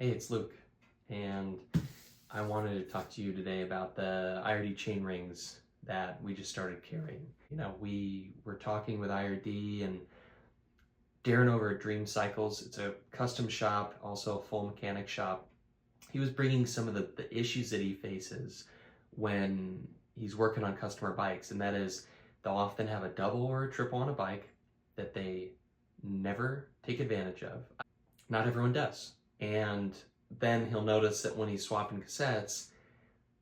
Hey, it's Luke, and I wanted to talk to you today about the IRD chain rings that we just started carrying. We were talking with IRD and Darren over at Dream Cycles. It's a custom shop, also a full mechanic shop. He was bringing some of the issues that he faces when he's working on customer bikes, and that is they'll often have a double or a triple on a bike that they never take advantage of. Not everyone does. And then he'll notice that when he's swapping cassettes,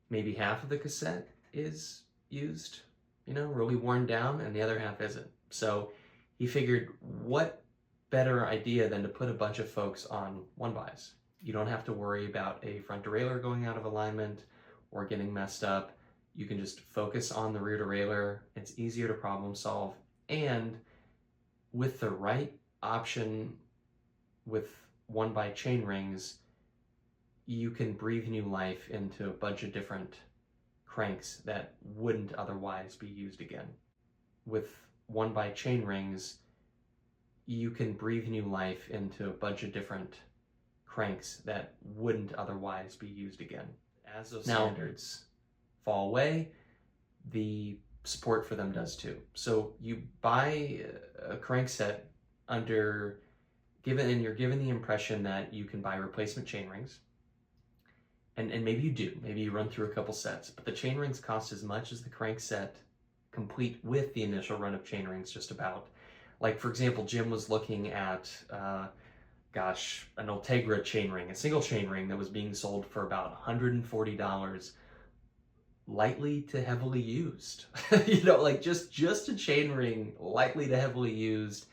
maybe half of the cassette is used, really worn down, and the other half isn't. So he figured, what better idea than to put a bunch of folks on one-bys? You don't have to worry about a front derailleur going out of alignment or getting messed up. You can just focus on the rear derailleur. It's easier to problem solve. And with the right option with one-by chain rings, you can breathe new life into a bunch of different cranks that wouldn't otherwise be used again. With one-by chain rings, you can breathe new life into a bunch of different cranks that wouldn't otherwise be used again. As those standards fall away, the support for them does too. So you buy a crankset and you're given the impression that you can buy replacement chain rings. And maybe you do. Maybe you run through a couple sets, but the chain rings cost as much as the crankset complete with the initial run of chain rings, just about. Like, for example, Jim was looking at, an Ultegra chain ring, a single chain ring that was being sold for about $140, lightly to heavily used. Just a chain ring, lightly to heavily used.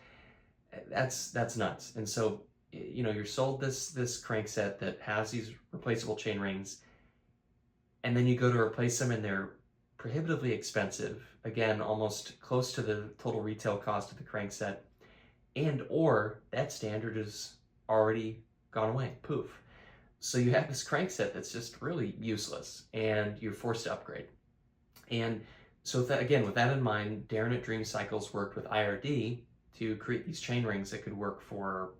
That's nuts. And so, you're sold this crankset that has these replaceable chain rings, and then you go to replace them and they're prohibitively expensive. Again, almost close to the total retail cost of the crankset, or that standard is already gone away, poof. So you have this crankset that's just really useless, and you're forced to upgrade. And so with that in mind, Darren at Dream Cycles worked with IRD to create these chain rings that could work for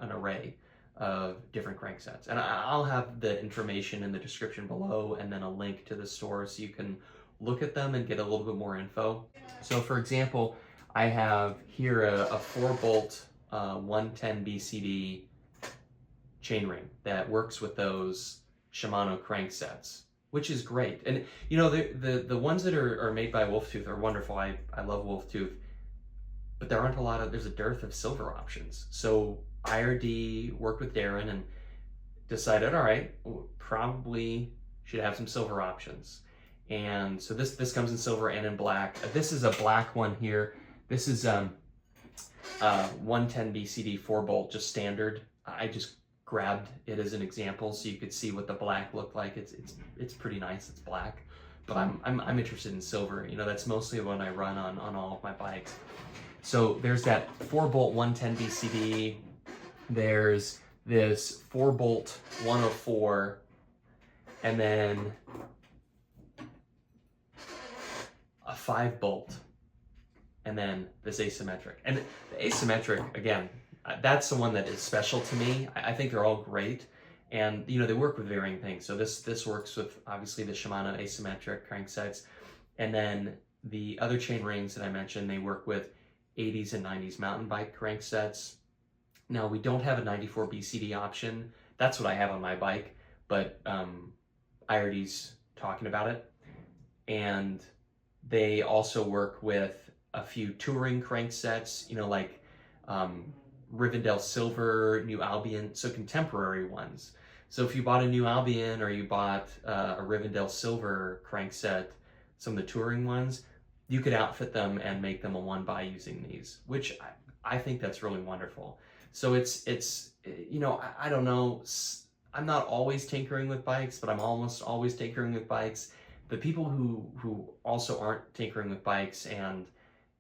an array of different cranksets. And I'll have the information in the description below, and then a link to the store so you can look at them and get a little bit more info. So for example, I have here a 4-bolt 110 BCD chain ring that works with those Shimano cranksets, which is great. And the ones that are made by Wolftooth are wonderful. I love Wolftooth, but there's a dearth of silver options. So IRD worked with Darren and decided, all right, probably should have some silver options. And so this comes in silver and in black. This is a black one here. This is 110 BCD 4-bolt, just standard. I just grabbed it as an example so you could see what the black looked like. It's pretty nice. It's black, but I'm interested in silver. That's mostly what I run on all of my bikes. So there's that 4-bolt 110 BCD. There's this 4-bolt 104, and then a 5-bolt, and then this asymmetric. And the asymmetric, again, that's the one that is special to me. I think they're all great, and they work with varying things. So this works with obviously the Shimano asymmetric cranksets, and then the other chain rings that I mentioned, they work with 80s and 90s mountain bike cranksets. Now, we don't have a 94 BCD option. That's what I have on my bike, but IRD's talking about it. And they also work with a few touring cranksets, like Rivendell Silver, New Albion, so contemporary ones. So if you bought a New Albion or you bought a Rivendell Silver crankset, some of the touring ones, you could outfit them and make them a one-by using these, which I think that's really wonderful. So it's I don't know, I'm not always tinkering with bikes, but I'm almost always tinkering with bikes. The people who also aren't tinkering with bikes and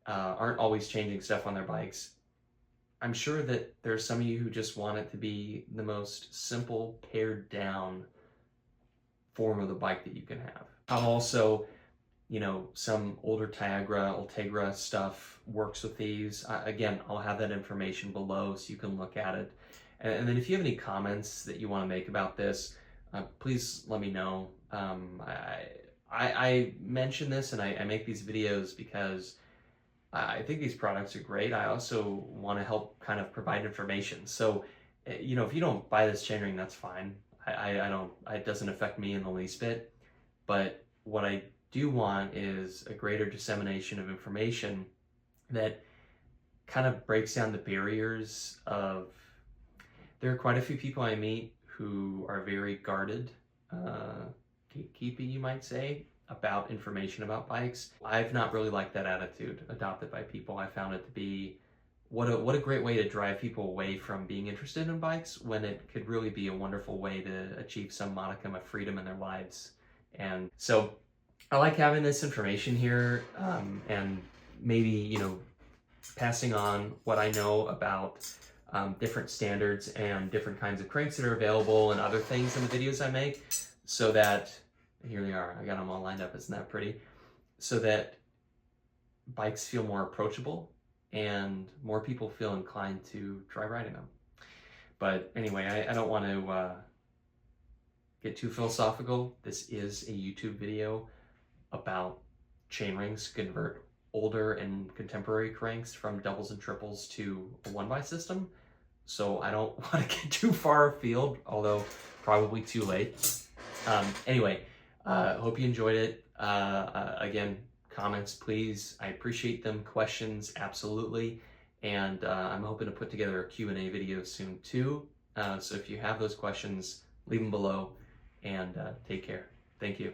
aren't always changing stuff on their bikes, I'm sure that there's some of you who just want it to be the most simple, pared down form of the bike that you can have. I'll also, some older Ultegra stuff works with these. Again, I'll have that information below so you can look at it. And then if you have any comments that you want to make about this, please let me know. I mention this and I make these videos because I think these products are great. I also want to help kind of provide information. So, you know, if you don't buy this chainring, that's fine. I don't, it doesn't affect me in the least bit. But what I do want is a greater dissemination of information that kind of breaks down the barriers of, there are quite a few people I meet who are very guarded, gatekeeping, you might say, about information about bikes. I've not really liked that attitude adopted by people. I found it to be what a great way to drive people away from being interested in bikes, when it could really be a wonderful way to achieve some modicum of freedom in their lives. And so I like having this information here, and maybe, you know, passing on what I know about different standards and different kinds of cranks that are available and other things in the videos I make, so that, here they are, I got them all lined up, isn't that pretty? So that bikes feel more approachable and more people feel inclined to try riding them. But anyway, I don't want to get too philosophical. This is a YouTube video about chainrings, convert older and contemporary cranks from doubles and triples to a one-by system. So I don't want to get too far afield, although probably too late. Anyway, hope you enjoyed it. Again, comments, please. I appreciate them. Questions, absolutely. And I'm hoping to put together a Q&A video soon too. So if you have those questions, leave them below, and take care. Thank you.